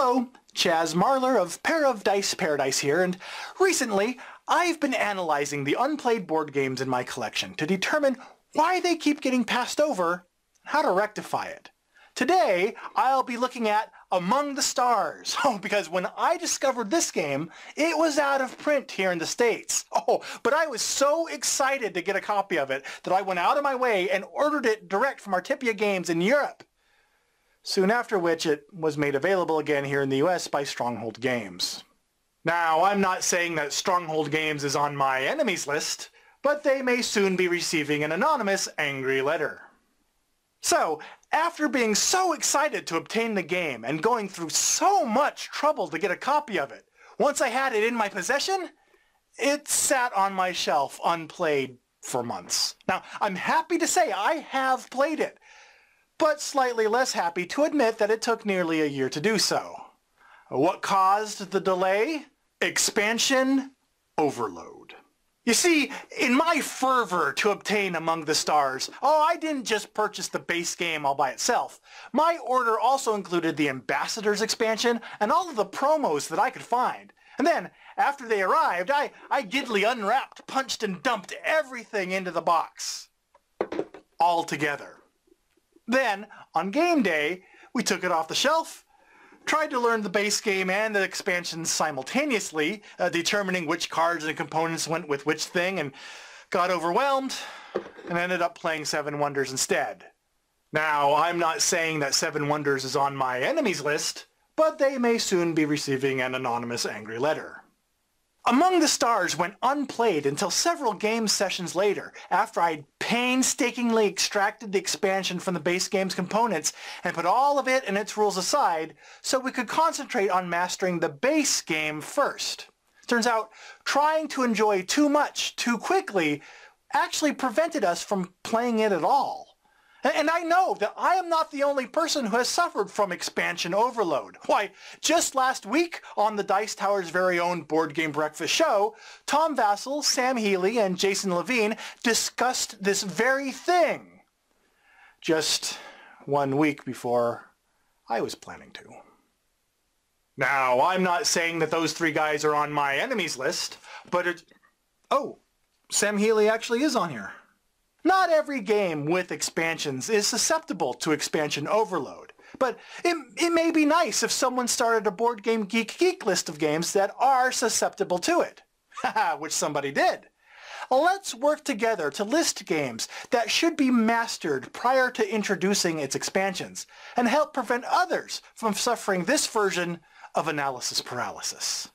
Hello, Chaz Marler of Pair of Dice Paradise here, and recently I've been analyzing the unplayed board games in my collection to determine why they keep getting passed over and how to rectify it. Today I'll be looking at Among the Stars. Because when I discovered this game, it was out of print here in the States. But I was so excited to get a copy of it that I went out of my way and ordered it direct from Artipia Games in Europe. Soon after which it was made available again here in the US by Stronghold Games. Now, I'm not saying that Stronghold Games is on my enemies list, but they may soon be receiving an anonymous angry letter. So, after being so excited to obtain the game and going through so much trouble to get a copy of it, once I had it in my possession, it sat on my shelf unplayed for months. Now, I'm happy to say I have played it, but slightly less happy to admit that it took nearly a year to do so. What caused the delay? Expansion overload. You see, in my fervor to obtain Among the Stars, I didn't just purchase the base game all by itself. My order also included the Ambassadors expansion and all of the promos that I could find. And then, after they arrived, I giddily unwrapped, punched, and dumped everything into the box. All together. Then, on game day, we took it off the shelf, tried to learn the base game and the expansions simultaneously, determining which cards and components went with which thing, and got overwhelmed, and ended up playing Seven Wonders instead. Now, I'm not saying that Seven Wonders is on my enemies list, but they may soon be receiving an anonymous angry letter. Among the Stars went unplayed until several game sessions later, after I'd painstakingly extracted the expansion from the base game's components and put all of it and its rules aside so we could concentrate on mastering the base game first. Turns out, trying to enjoy too much too quickly actually prevented us from playing it at all. And I know that I am not the only person who has suffered from expansion overload. Why, just last week on the Dice Tower's very own Board Game Breakfast show, Tom Vassell, Sam Healy, and Jason Levine discussed this very thing. Just 1 week before I was planning to. Now, I'm not saying that those three guys are on my enemies list, but Sam Healy actually is on here. Not every game with expansions is susceptible to expansion overload, but it may be nice if someone started a Board Game Geek list of games that are susceptible to it. Haha, which somebody did. Let's work together to list games that should be mastered prior to introducing its expansions, and help prevent others from suffering this version of analysis paralysis.